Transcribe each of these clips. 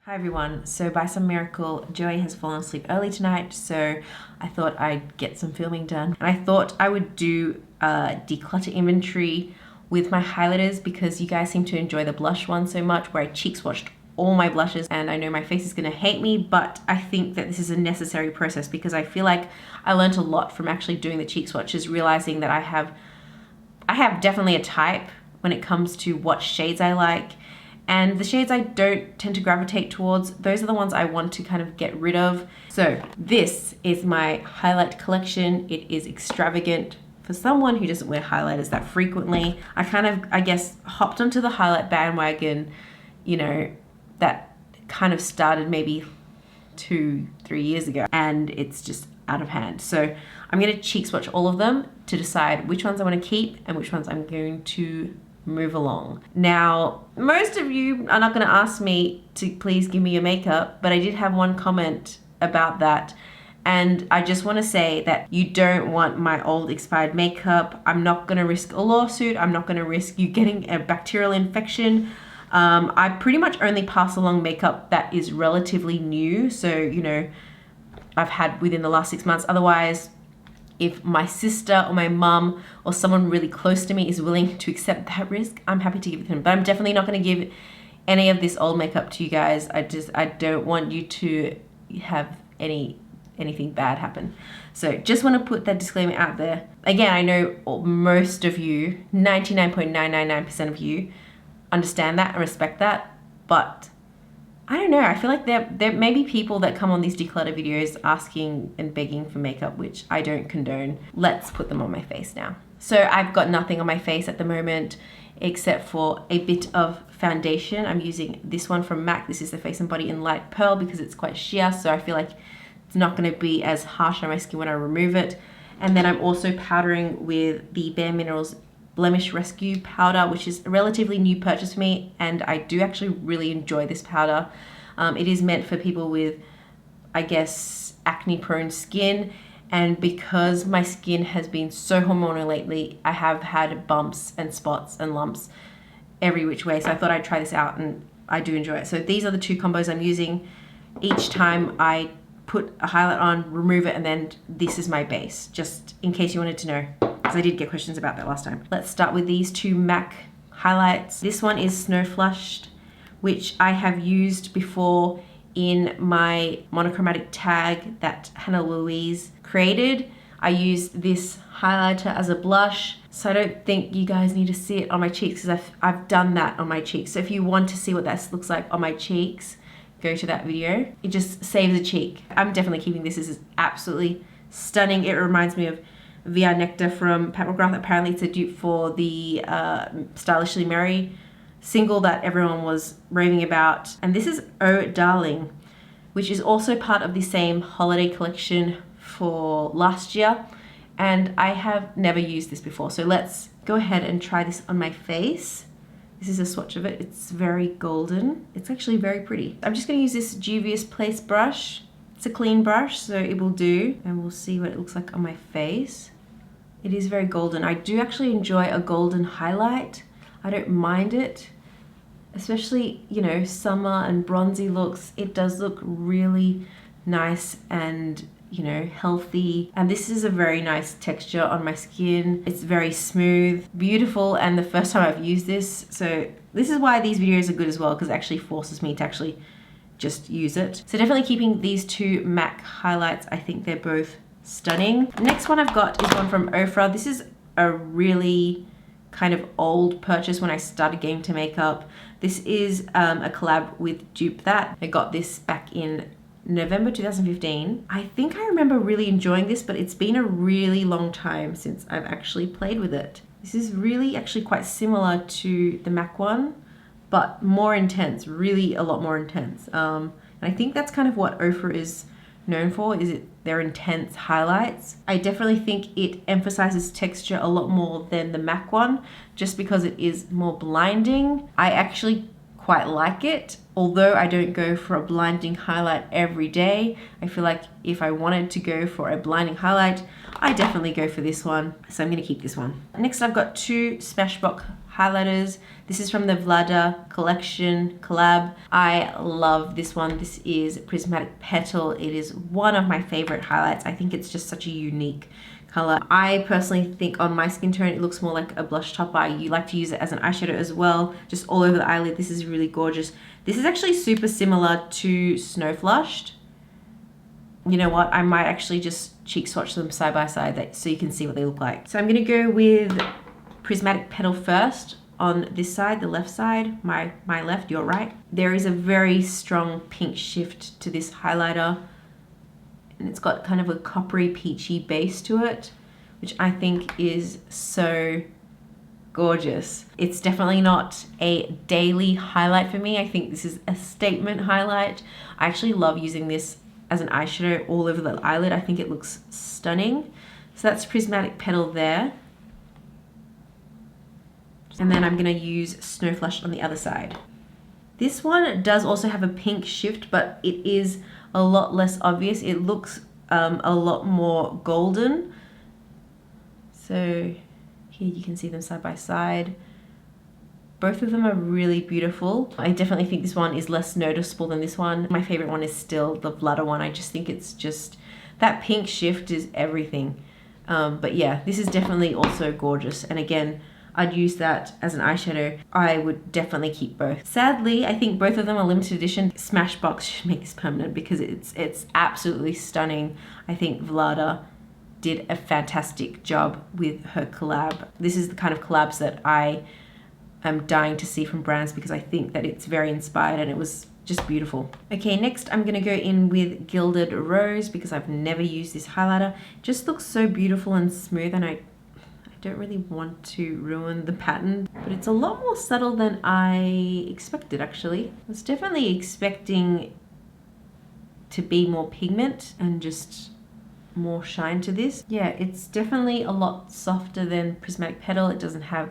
Hi everyone, so by some miracle, Joey has fallen asleep early tonight, so I thought I'd get some filming done. And I thought I would do a declutter inventory with my highlighters because you guys seem to enjoy the blush one so much, where I cheek swatched all my blushes, and I know my face is gonna hate me, but I think that this is a necessary process because I feel like I learned a lot from actually doing the cheek swatches, realizing that I have definitely a type when it comes to what shades I like. And the shades I don't tend to gravitate towards, those are the ones I want to kind of get rid of. So this is my highlight collection. It is extravagant for someone who doesn't wear highlighters that frequently. I guess, hopped onto the highlight bandwagon, you know, that kind of started maybe 2-3 years ago, and it's just out of hand. So I'm gonna cheek swatch all of them to decide which ones I wanna keep and which ones I'm going to move along. Now, most of you are not going to ask me to please give me your makeup, but I did have one comment about that, and I just want to say that you don't want my old expired makeup. I'm not going to risk a lawsuit. I'm not going to risk you getting a bacterial infection. I pretty much only pass along makeup that is relatively new, so you know, I've had within the last 6 months. Otherwise, if my sister or my mum or someone really close to me is willing to accept that risk, I'm happy to give it to them. But I'm definitely not going to give any of this old makeup to you guys. I don't want you to have anything bad happen. So just want to put that disclaimer out there. Again, I know most of you, 99.999% of you, understand that and respect that, but I don't know, I feel like there may be people that come on these declutter videos asking and begging for makeup, which I don't condone. Let's put them on my face now. So I've got nothing on my face at the moment except for a bit of foundation. I'm using this one from MAC. This is the Face and Body in Light Pearl because it's quite sheer, so I feel like it's not going to be as harsh on my skin when I remove it. And then I'm also powdering with the Bare Minerals Blemish Rescue powder, which is a relatively new purchase for me, and I do actually really enjoy this powder. It is meant for people with, I guess, acne prone skin, and because my skin has been so hormonal lately, I have had bumps and spots and lumps every which way, so I thought I'd try this out, and I do enjoy it. So these are the two combos I'm using. Each time I put a highlight on, remove it, and then this is my base, just in case you wanted to know, because I did get questions about that last time. Let's start with these two MAC highlights. This one is Snowflushed, which I have used before in my monochromatic tag that Hannah Louise created. I used this highlighter as a blush, so I don't think you guys need to see it on my cheeks because I've done that on my cheeks. So if you want to see what that looks like on my cheeks, go to that video. It just saves a cheek. I'm definitely keeping this. This is absolutely stunning. It reminds me of Via Nectar from McGrath. Apparently it's a dupe for the Stylishly Merry single that everyone was raving about. And this is Oh Darling, which is also part of the same holiday collection for last year. And I have never used this before. So let's go ahead and try this on my face. This is a swatch of it. It's very golden. It's actually very pretty. I'm just gonna use this Juvia's Place brush. It's a clean brush, so it will do. And we'll see what it looks like on my face. It is very golden. I do actually enjoy a golden highlight. I don't mind it, especially, you know, summer and bronzy looks. It does look really nice and, you know, healthy. And this is a very nice texture on my skin. It's very smooth, beautiful, and the first time I've used this. So this is why these videos are good as well, because it actually forces me to actually just use it. So definitely keeping these two MAC highlights. I think they're both stunning. Next one I've got is one from Ofra. This is a really kind of old purchase when I started getting into makeup. This is a collab with Dupethat. I got this back in November 2015. I think I remember really enjoying this, but it's been a really long time since I've actually played with it. This is really actually quite similar to the MAC one, but more intense, really a lot more intense. And I think that's kind of what Ofra is known for, is their intense highlights. I definitely think it emphasizes texture a lot more than the MAC one, just because it is more blinding. I actually quite like it, although I don't go for a blinding highlight every day. I feel like if I wanted to go for a blinding highlight, I definitely go for this one. So I'm gonna keep this one. Next, I've got two Smashbox highlighters. This is from the Vlada collection collab. I love this one. This is Prismatic Petal. It is one of my favorite highlights. I think it's just such a unique color. I personally think on my skin tone it looks more like a blush topper. You like to use it as an eyeshadow as well, just all over the eyelid. This is really gorgeous. This is actually super similar to Snowflushed. You know what, I might actually just cheek swatch them side by side so you can see what they look like. So I'm gonna go with Prismatic Petal first on this side, the left side, my left, your right. There is a very strong pink shift to this highlighter, and it's got kind of a coppery peachy base to it, which I think is so gorgeous. It's definitely not a daily highlight for me. I think this is a statement highlight. I actually love using this as an eyeshadow all over the eyelid. I think it looks stunning. So that's Prismatic Petal there. And then I'm gonna use Snowflushed on the other side. This one does also have a pink shift, but it is a lot less obvious. It looks a lot more golden. So here you can see them side by side. Both of them are really beautiful. I definitely think this one is less noticeable than this one. My favorite one is still the Vlada one. I just think it's just, that pink shift is everything. But yeah, this is definitely also gorgeous. And again, I'd use that as an eyeshadow. I would definitely keep both. Sadly, I think both of them are limited edition. Smashbox should make this permanent because it's absolutely stunning. I think Vlada did a fantastic job with her collab. This is the kind of collabs that I am dying to see from brands because I think that it's very inspired and it was just beautiful. Okay, next I'm gonna go in with Gilded Rose because I've never used this highlighter. It just looks so beautiful and smooth, and I don't really want to ruin the pattern, but it's a lot more subtle than I expected actually. I was definitely expecting to be more pigment and just more shine to this. Yeah, it's definitely a lot softer than Prismatic Petal. It doesn't have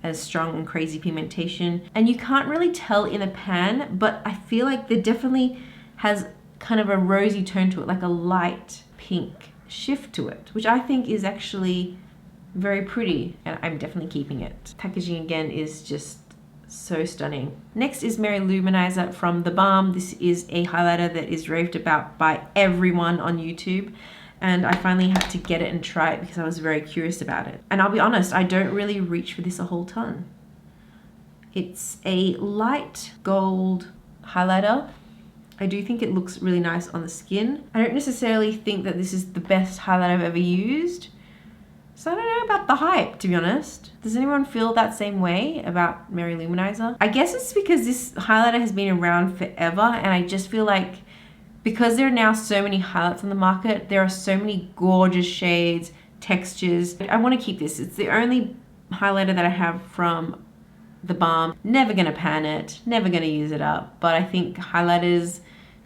as strong and crazy pigmentation, and you can't really tell in a pan, but I feel like there definitely has kind of a rosy tone to it, like a light pink shift to it, which I think is actually very pretty, and I'm definitely keeping it. Packaging again is just so stunning. Next is Mary Luminizer from the Balm. This is a highlighter that is raved about by everyone on YouTube, and I finally had to get it and try it because I was very curious about it. And I'll be honest, I don't really reach for this a whole ton. It's a light gold highlighter. I do think it looks really nice on the skin. I don't necessarily think that this is the best highlight I've ever used. So I don't know about the hype, to be honest. Does anyone feel that same way about Mary Luminizer? I guess it's because this highlighter has been around forever, and I just feel like because there are now so many highlights on the market, there are so many gorgeous shades, textures. I want to keep this. It's the only highlighter that I have from the Balm. Never gonna pan it, never gonna use it up, but I think highlighters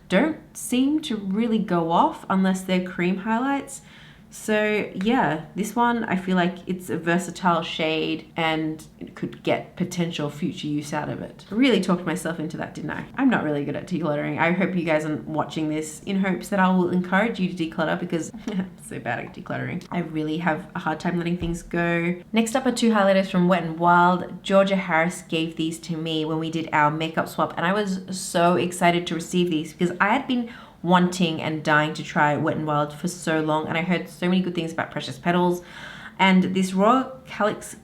don't seem to really go off unless they're cream highlights. So yeah, this one, I feel like it's a versatile shade and it could get potential future use out of it. I really talked myself into that, didn't I? I'm not really good at decluttering. I hope you guys are watching this in hopes that I will encourage you to declutter because I'm so bad at decluttering. I really have a hard time letting things go. Next up are two highlighters from Wet n Wild. Georgia Harris gave these to me when we did our makeup swap, and I was so excited to receive these because I had been wanting and dying to try Wet n Wild for so long, and I heard so many good things about Precious Petals, and this raw Calyx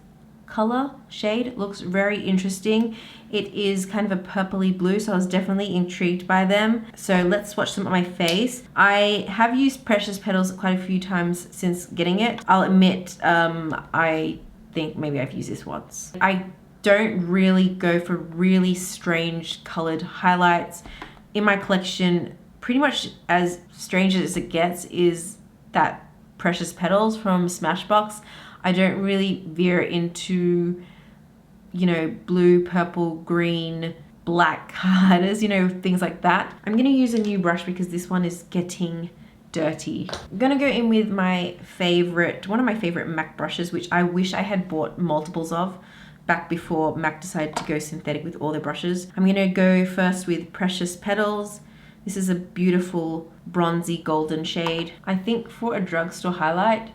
color shade looks very interesting. It is kind of a purpley blue, so I was definitely intrigued by them. So let's swatch them on my face. I have used Precious Petals quite a few times since getting it. I'll admit, I think maybe I've used this once. I don't really go for really strange colored highlights. In my collection, pretty much as strange as it gets is that Precious Petals from Smashbox. I don't really veer into, you know, blue, purple, green, black highlighters, you know, things like that. I'm gonna use a new brush because this one is getting dirty. I'm gonna go in with my favorite, one of my favorite MAC brushes, which I wish I had bought multiples of back before MAC decided to go synthetic with all their brushes. I'm gonna go first with Precious Petals. This is a beautiful bronzy golden shade. I think for a drugstore highlight,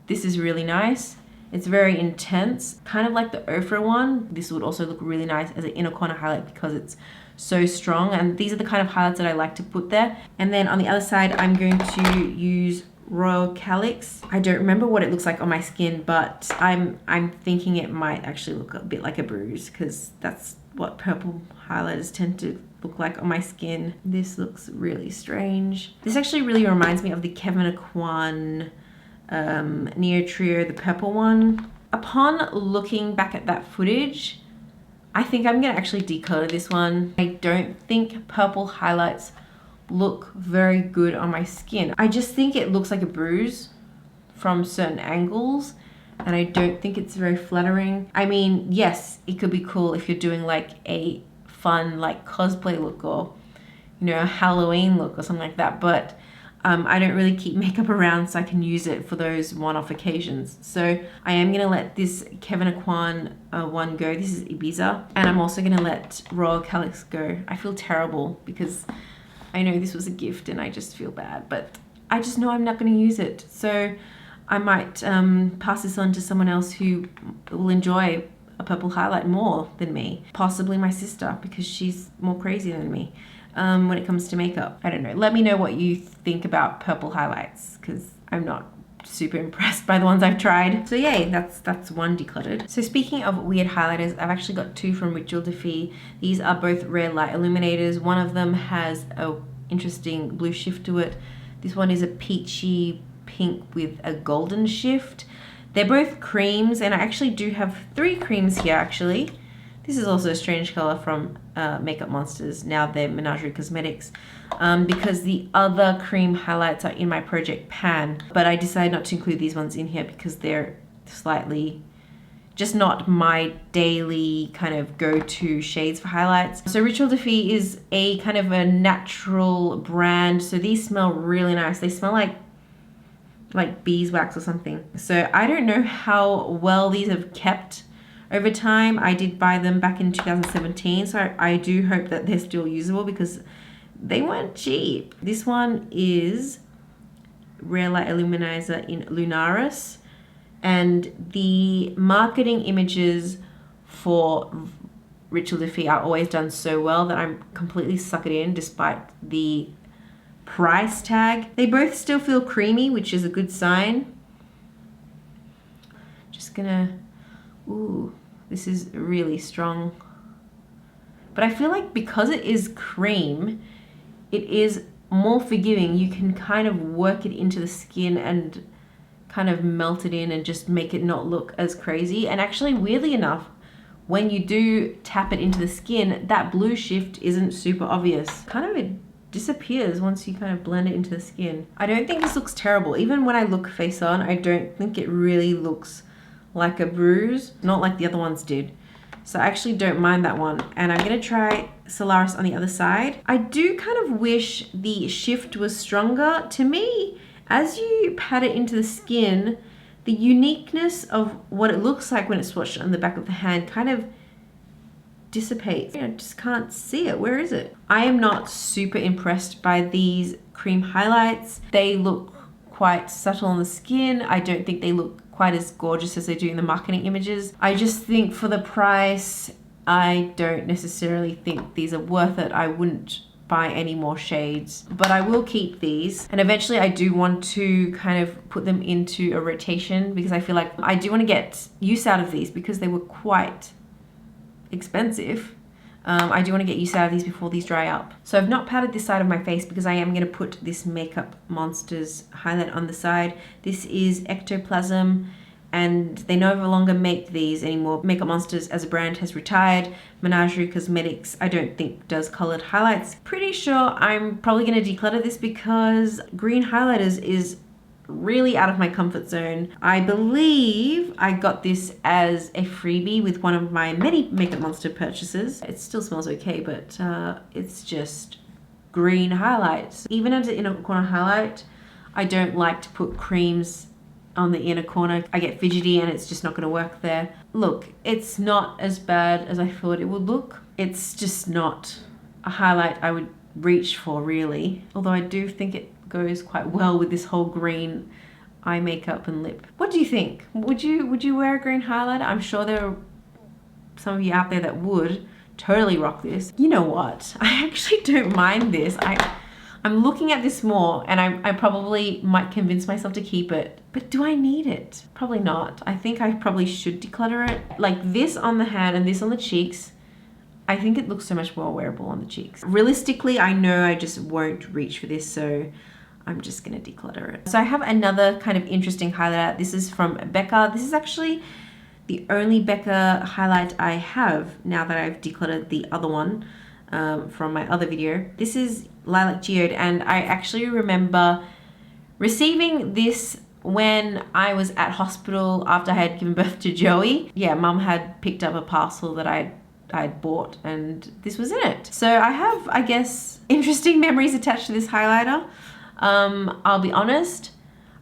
this is really nice. It's very intense, kind of like the Ofra one. This would also look really nice as an inner corner highlight because it's so strong, and these are the kind of highlights that I like to put there. And then on the other side, I'm going to use Royal Calyx. I don't remember what it looks like on my skin, but I'm thinking it might actually look a bit like a bruise, because that's what purple highlighters tend to look like on my skin. This looks really strange. This actually really reminds me of the Kevyn Aucoin Neo Trio, the purple one. Upon looking back at that footage, I think I'm gonna actually declutter this one. I don't think purple highlights look very good on my skin. I just think it looks like a bruise from certain angles, and I don't think it's very flattering. I mean, yes, it could be cool if you're doing like a fun like cosplay look, or you know, a Halloween look or something like that, but I don't really keep makeup around, so I can use it for those one-off occasions. So I am gonna let this Kevyn Aucoin one go. This is Ibiza, and I'm also gonna let Royal Calyx go. I feel terrible because I know this was a gift and I just feel bad, but I just know I'm not gonna use it. So I might pass this on to someone else who will enjoy a purple highlight more than me. Possibly my sister, because she's more crazy than me when it comes to makeup. I don't know. Let me know what you think about purple highlights, because I'm not super impressed by the ones I've tried. So yay, that's one decluttered. So speaking of weird highlighters, I've actually got two from Rituel. These are both rare light illuminators. One of them has a interesting blue shift to it. This one is a peachy pink with a golden shift. They're both creams, and I actually do have 3 creams here actually. This is also a strange color from Makeup Monsters. Now they're Menagerie Cosmetics, because the other cream highlights are in my project pan, but I decided not to include these ones in here because they're slightly just not my daily kind of go-to shades for highlights. So Rituel is a kind of a natural brand, so these smell really nice. They smell like beeswax or something. So I don't know how well these have kept over time. I did buy them back in 2017, so I do hope that they're still usable because they weren't cheap. This one is Rare Light Illuminizer in Lunaris, and the marketing images for Rituel are always done so well that I'm completely sucked in despite the price tag. They both still feel creamy, which is a good sign. Just gonna, ooh, this is really strong. But I feel like because it is cream, it is more forgiving. You can kind of work it into the skin and kind of melt it in and just make it not look as crazy. And actually, weirdly enough, when you do tap it into the skin, that blue shift isn't super obvious. Kind of it disappears once you kind of blend it into the skin. I don't think this looks terrible. Even when I look face on, I don't think it really looks like a bruise, not like the other ones did. So I actually don't mind that one. And I'm gonna try Solaris on the other side. I do kind of wish the shift was stronger. To me, as you pat it into the skin, the uniqueness of what it looks like when it's swatched on the back of the hand kind of dissipates. I just can't see it. Where is it? I am not super impressed by these cream highlights. They look quite subtle on the skin. I don't think they look quite as gorgeous as they do in the marketing images. I just think for the price, I don't necessarily think these are worth it. I wouldn't buy any more shades, but I will keep these. And eventually I do want to kind of put them into a rotation because I feel like I do want to get use out of these because they were quite expensive. I do want to get use out of these before these dry up. So I've not powdered this side of my face because I am going to put this Makeup Monsters highlight on the side. This is Ectoplasm, and they no longer make these anymore. Makeup Monsters as a brand has retired. Menagerie Cosmetics, I don't think does colored highlights. Pretty sure I'm probably going to declutter this because green highlighters is really out of my comfort zone. I believe I got this as a freebie with one of my many Makeup Monster purchases. It still smells okay, but it's just green highlights. Even as an inner corner highlight, I don't like to put creams on the inner corner. I get fidgety and it's just not going to work there. Look, it's not as bad as I thought it would look. It's just not a highlight I would reach for, really. Although I do think it goes quite well with this whole green eye makeup and lip. What do you think? Would you wear a green highlighter? I'm sure there are some of you out there that would totally rock this. You know what? I actually don't mind this. I'm looking at this more, and I probably might convince myself to keep it. But do I need it? Probably not. I think I probably should declutter it. Like this on the hand and this on the cheeks, I think it looks so much more wearable on the cheeks. Realistically, I know I just won't reach for this, so I'm just gonna declutter it. So I have another kind of interesting highlighter. This is from Becca. This is actually the only Becca highlight I have now that I've decluttered the other one from my other video. This is Lilac Geode, and I actually remember receiving this when I was at hospital after I had given birth to Joey. Yeah, mum had picked up a parcel that I'd bought, and this was in it. So I have, I guess, interesting memories attached to this highlighter. I'll be honest,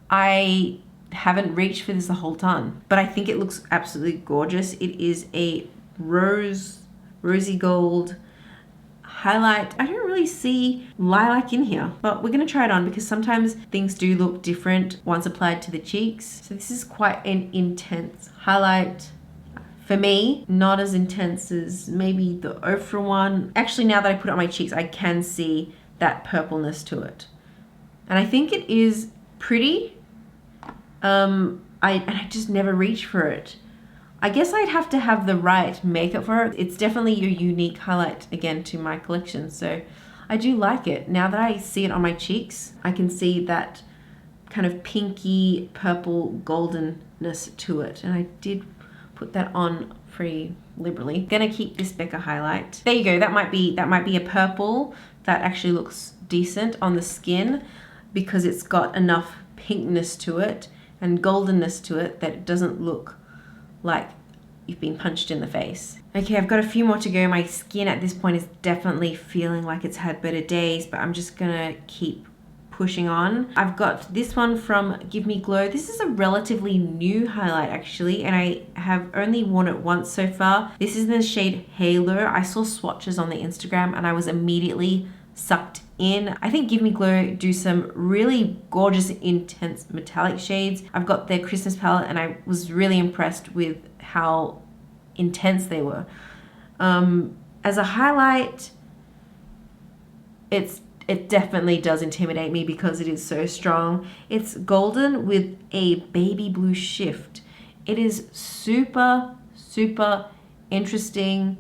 I haven't reached for this the whole time, but I think it looks absolutely gorgeous. It is a rosy gold highlight. I don't really see lilac in here, but we're gonna try it on because sometimes things do look different once applied to the cheeks. So this is quite an intense highlight. For me, not as intense as maybe the Ofra one. Actually, now that I put it on my cheeks, I can see that purpleness to it. And I think it is pretty. I just never reach for it. I guess I'd have to have the right makeup for it. It's definitely your unique highlight, again, to my collection. So I do like it. Now that I see it on my cheeks, I can see that kind of pinky, purple, goldenness to it. And I did put that on pretty liberally. Gonna keep this Becca highlight. There you go. That might be a purple that actually looks decent on the skin because it's got enough pinkness to it and goldenness to it that it doesn't look like you've been punched in the face. Okay, I've got a few more to go. My skin at this point is definitely feeling like it's had better days, but I'm just gonna keep pushing on. I've got this one from Give Me Glow. This is a relatively new highlight actually, and I have only worn it once so far. This is in the shade Halo. I saw swatches on the Instagram and I was immediately sucked in. I think Give Me Glow do some really gorgeous, intense metallic shades. I've got their Christmas palette and I was really impressed with how intense they were. As a highlight, it definitely does intimidate me because it is so strong. It's golden with a baby blue shift. It is super, super interesting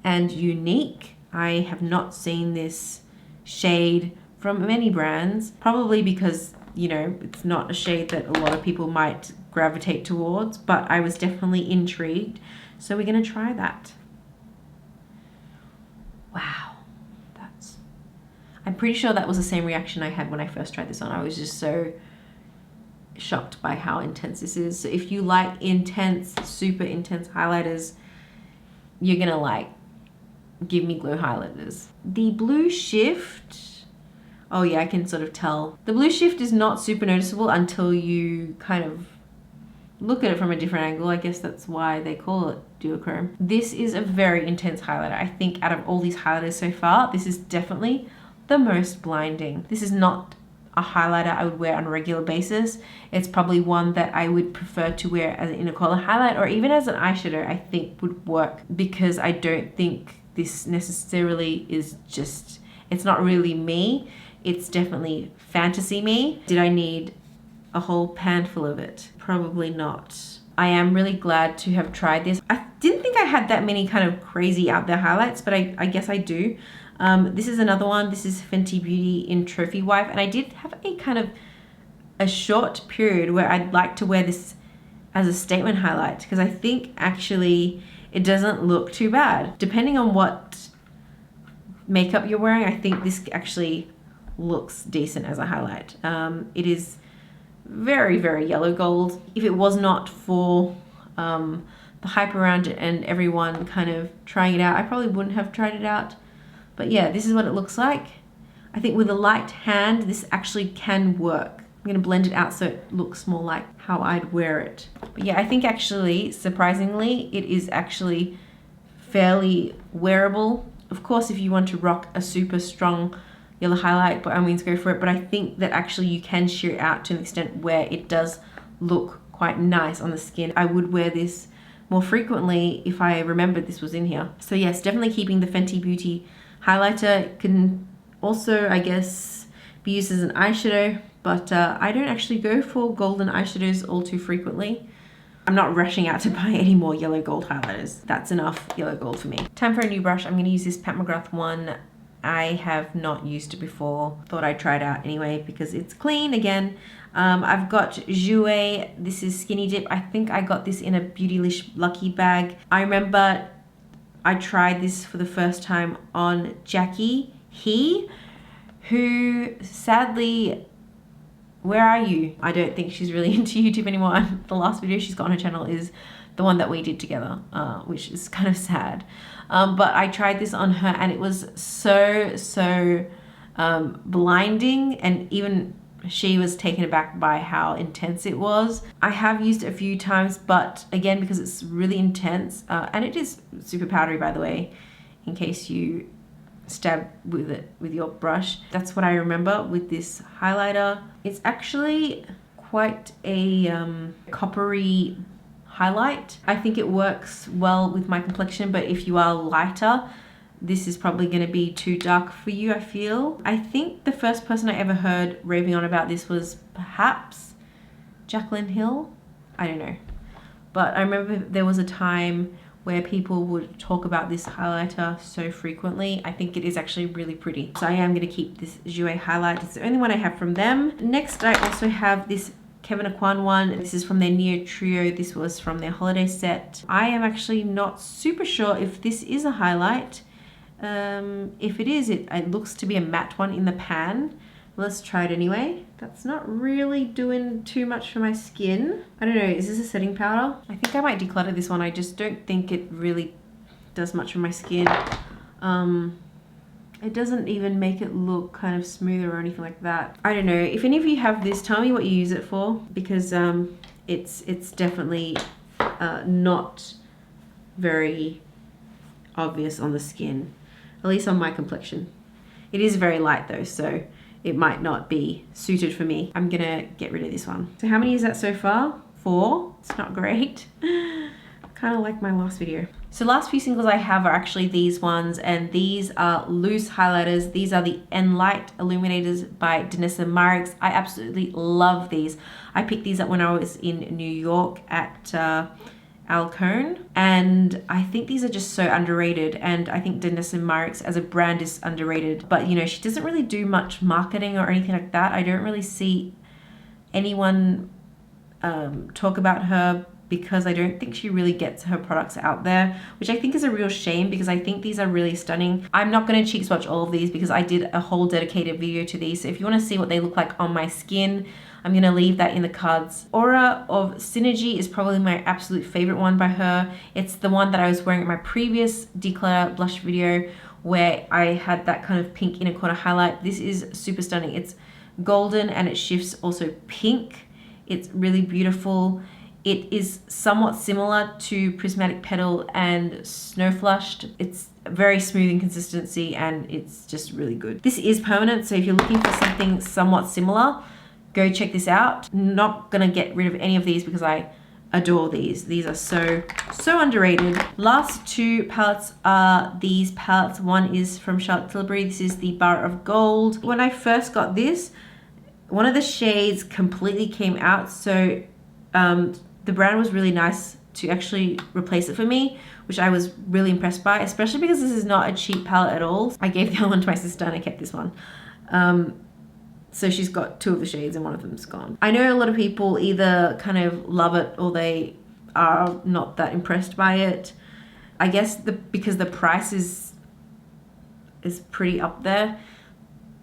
and unique. I have not seen this shade from many brands, probably because, you know, it's not a shade that a lot of people might gravitate towards, but I was definitely intrigued. So we're gonna try that. Wow. I'm pretty sure that was the same reaction I had when I first tried this on. I was just so shocked by how intense this is. So if you like intense, super intense highlighters, you're gonna like Give Me Glow highlighters. The blue shift, oh yeah, I can sort of tell. The blue shift is not super noticeable until you kind of look at it from a different angle. I guess that's why they call it duochrome. This is a very intense highlighter. I think out of all these highlighters so far, this is definitely the most blinding. This is not a highlighter I would wear on a regular basis. It's probably one that I would prefer to wear as an inner color highlight or even as an eyeshadow. I think would work because I don't think this necessarily is just, it's not really me. It's definitely fantasy me. Did I need a whole pan full of it? Probably not. I am really glad to have tried this. I didn't think I had that many kind of crazy out there highlights, but I guess I do. This is another one. This is Fenty Beauty in Trophy Wife, and I did have a kind of a short period where I'd like to wear this as a statement highlight because I think actually it doesn't look too bad. Depending on what makeup you're wearing, I think this actually looks decent as a highlight. It is very, very yellow gold. If it was not for the hype around it and everyone kind of trying it out, I probably wouldn't have tried it out. But yeah, this is what it looks like. I think with a light hand, this actually can work. I'm gonna blend it out so it looks more like how I'd wear it. But yeah, I think actually, surprisingly, it is actually fairly wearable. Of course, if you want to rock a super strong yellow highlight, by all means go for it. But I think that actually you can sheer it out to an extent where it does look quite nice on the skin. I would wear this more frequently if I remembered this was in here. So yes, definitely keeping the Fenty Beauty highlighter. Can also, I guess, be used as an eyeshadow, but I don't actually go for golden eyeshadows all too frequently. I'm not rushing out to buy any more yellow gold highlighters. That's enough yellow gold for me. Time for a new brush. I'm going to use this Pat McGrath one. I have not used it before. Thought I'd try it out anyway because it's clean again. I've got Jouer. This is Skinny Dip. I think I got this in a Beautylish Lucky bag. I remember I tried this for the first time on Jackie, who sadly, where are you? I don't think she's really into YouTube anymore. The last video she's got on her channel is the one that we did together, which is kind of sad. But I tried this on her and it was so blinding, and even she was taken aback by how intense it was. I have used it a few times, but again, because it's really intense, and it is super powdery, by the way, in case you stab with it with your brush. That's what I remember with this highlighter. It's actually quite a coppery highlight. I think it works well with my complexion, but if you are lighter, this is probably going to be too dark for you, I feel. I think the first person I ever heard raving on about this was perhaps Jaclyn Hill. I don't know. But I remember there was a time where people would talk about this highlighter so frequently. I think it is actually really pretty. So I am going to keep this Jouer highlight. It's the only one I have from them. Next, I also have this Kevyn Aucoin one. This is from their Neo Trio. This was from their holiday set. I am actually not super sure if this is a highlight. If it is, it looks to be a matte one in the pan. Let's try it anyway. That's not really doing too much for my skin. I don't know, is this a setting powder? I think I might declutter this one. I just don't think it really does much for my skin. It doesn't even make it look kind of smoother or anything like that. I don't know, if any of you have this, tell me what you use it for, because it's definitely not very obvious on the skin, at least on my complexion. It is very light though, so it might not be suited for me. I'm gonna get rid of this one. So how many is that so far? 4. It's not great. Kind of like my last video. So last few singles I have are actually these ones, and these are loose highlighters. These are the N-Light Illuminators by Danessa Myricks. I absolutely love these. I picked these up when I was in New York at Aucoin, and I think these are just so underrated, and I think Danessa Myricks as a brand is underrated, but you know, she doesn't really do much marketing or anything like that. I don't really see anyone talk about her, because I don't think she really gets her products out there, which I think is a real shame, because I think these are really stunning. I'm not going to cheek swatch all of these because I did a whole dedicated video to these, so if you want to see what they look like on my skin, I'm going to leave that in the cards. Aura of Synergy is probably my absolute favorite one by her. It's the one that I was wearing in my previous Declutter blush video where I had that kind of pink inner corner highlight. This is super stunning. It's golden and it shifts also pink. It's really beautiful. It is somewhat similar to Prismatic Petal and Snowflushed. It's very smooth in consistency and it's just really good. This is permanent, so if you're looking for something somewhat similar, go check this out. Not gonna get rid of any of these because I adore these. These are so underrated. Last 2 palettes are these palettes. One is from Charlotte Tilbury. This is the Bar of Gold. When I first got this, one of the shades completely came out, so the brand was really nice to actually replace it for me, which I was really impressed by, especially because this is not a cheap palette at all. I gave the other one to my sister and I kept this one. So she's got 2 of the shades and one of them's gone. I know a lot of people either kind of love it or they are not that impressed by it. I guess because the price is pretty up there.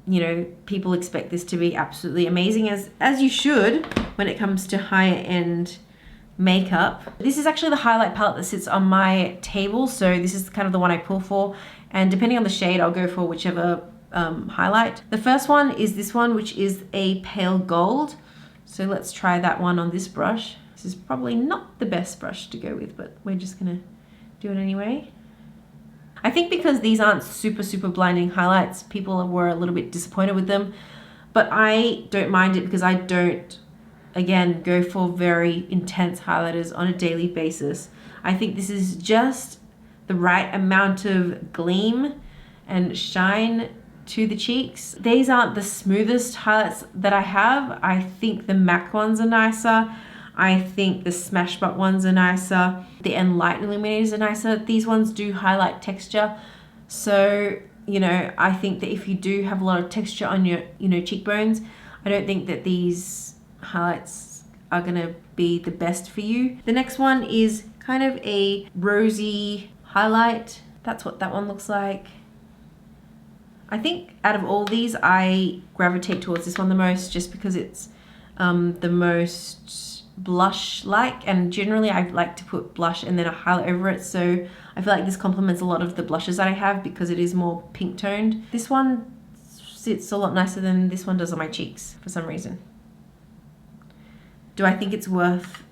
You know, people expect this to be absolutely amazing, as you should when it comes to higher end makeup. This is actually the highlight palette that sits on my table, so this is kind of the one I pull for, and depending on the shade I'll go for whichever highlight. The first one is this one, which is a pale gold, so let's try that one on this brush. This is probably not the best brush to go with, but we're just gonna do it anyway. I think because these aren't super blinding highlights, people were a little bit disappointed with them, but I don't mind it because I don't again, go for very intense highlighters on a daily basis. I think this is just the right amount of gleam and shine to the cheeks. These aren't the smoothest highlights that I have. I think the MAC ones are nicer. I think the Smashbox ones are nicer. The Enlighten Illuminators are nicer. These ones do highlight texture. So, you know, I think that if you do have a lot of texture on your, you know, cheekbones, I don't think that these highlights are gonna be the best for you. The next one is kind of a rosy highlight. That's what that one looks like. I think out of all these, I gravitate towards this one the most, just because it's the most blush-like, and generally I like to put blush and then a highlight over it, so I feel like this complements a lot of the blushes that I have because it is more pink toned. This one sits a lot nicer than this one does on my cheeks for some reason. Do I think it's worth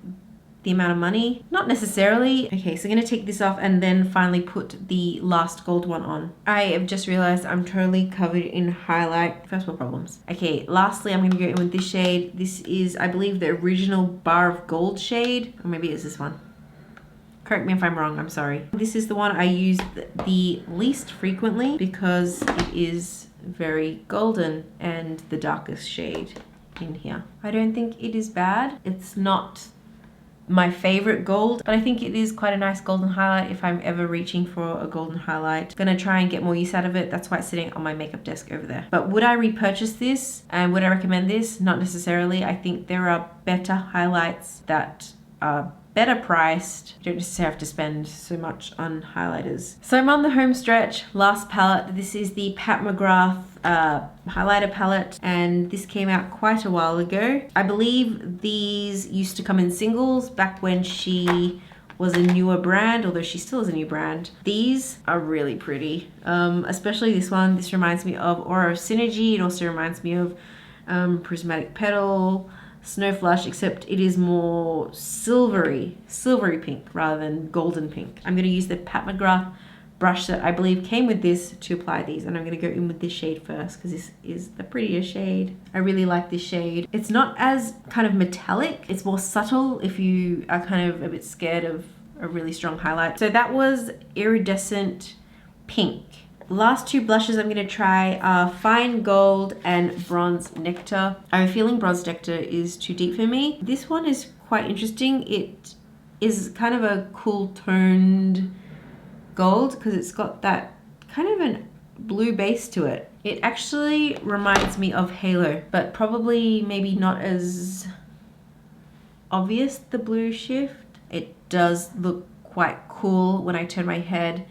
the amount of money? Not necessarily. Okay, so I'm gonna take this off and then finally put the last gold one on. I have just realized I'm totally covered in highlight. First world problems. Okay, lastly, I'm gonna go in with this shade. This is, I believe, the original Bar of Gold shade, or maybe it's this one. Correct me if I'm wrong, I'm sorry. This is the one I use the least frequently because it is very golden and the darkest shade in here. I don't think it is bad. It's not my favorite gold, but I think it is quite a nice golden highlight if I'm ever reaching for a golden highlight. Gonna try and get more use out of it. That's why it's sitting on my makeup desk over there. But would I repurchase this and would I recommend this? Not necessarily. I think there are better highlights that are better priced. You don't necessarily have to spend so much on highlighters. So I'm on the home stretch. Last palette. This is the Pat McGrath highlighter palette, and this came out quite a while ago. I believe these used to come in singles back when she was a newer brand, although she still is a new brand. These are really pretty, especially this one. This reminds me of Aura Synergy. It also reminds me of Prismatic Petal, Snowflushed, except it is more silvery pink rather than golden pink. I'm going to use the Pat McGrath brush that I believe came with this to apply these, and I'm going to go in with this shade first because this is the prettier shade. I really like this shade. It's not as kind of metallic, it's more subtle if you are kind of a bit scared of a really strong highlight. So that was Iridescent Pink. Last two blushes I'm going to try are Fine Gold and Bronze Nectar. I have a feeling Bronze Nectar is too deep for me. This one is quite interesting. It is kind of a cool toned gold because it's got that kind of a blue base to it. It actually reminds me of Halo, but probably maybe not as obvious, the blue shift. It does look quite cool when I turn my head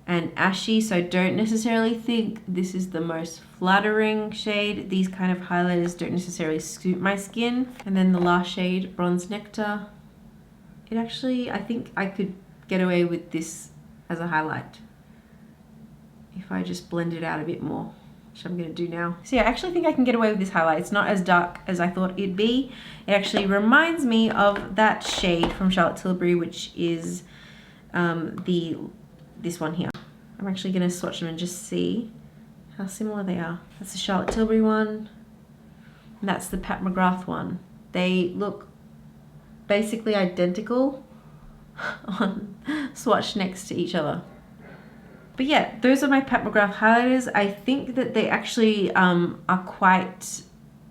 and ashy, so I don't necessarily think this is the most flattering shade. These kind of highlighters don't necessarily suit my skin. And then the last shade, Bronze Nectar. It actually, I think I could get away with this as a highlight if I just blend it out a bit more, which I'm gonna do now. So yeah, I actually think I can get away with this highlight. It's not as dark as I thought it'd be. It actually reminds me of that shade from Charlotte Tilbury, which is this one here. I'm actually gonna swatch them and just see how similar they are. That's the Charlotte Tilbury one, and that's the Pat McGrath one. They look basically identical on swatch next to each other. But yeah, those are my Pat McGrath highlighters. I think that they actually are quite,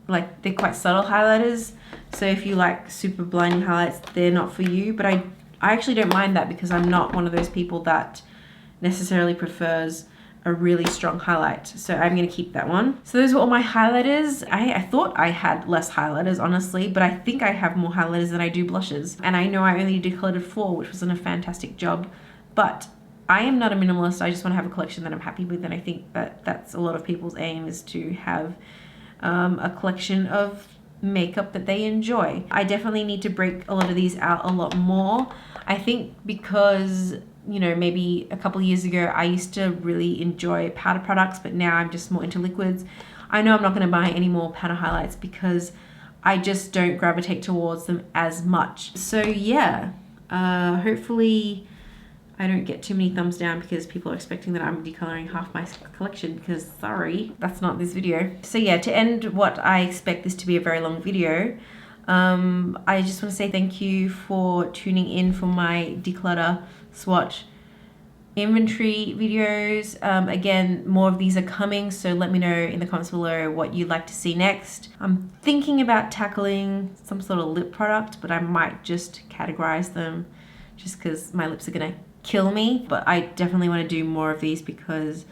like, they're quite subtle highlighters. So if you like super blinding highlights, they're not for you. But I actually don't mind that because I'm not one of those people that necessarily prefers a really strong highlight. So I'm gonna keep that one. So those were all my highlighters. I thought I had less highlighters, honestly, but I think I have more highlighters than I do blushes. And I know I only decluttered 4, which wasn't a fantastic job, but I am not a minimalist. I just wanna have a collection that I'm happy with, and I think that that's a lot of people's aim, is to have a collection of makeup that they enjoy. I definitely need to break a lot of these out a lot more. I think because, you know, maybe a couple of years ago I used to really enjoy powder products, but now I'm just more into liquids. I know I'm not going to buy any more powder highlights because I just don't gravitate towards them as much. So yeah, hopefully I don't get too many thumbs down because people are expecting that I'm decoloring half my collection, because sorry, that's not this video. So yeah, to end what I expect this to be a very long video, I just want to say thank you for tuning in for my declutter swatch inventory videos. Again, more of these are coming, so let me know in the comments below what you'd like to see next. I'm thinking about tackling some sort of lip product, but I might just categorize them just because my lips are gonna kill me. But I definitely want to do more of these because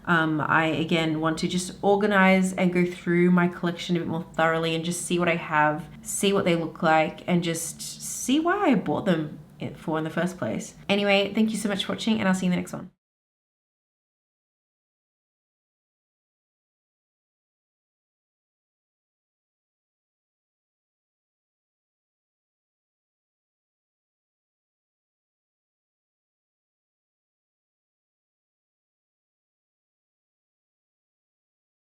I again want to just organize and go through my collection a bit more thoroughly and just see what I have, see what they look like, and just see why I bought them for in the first place. Anyway, thank you so much for watching, and I'll see you in the next one.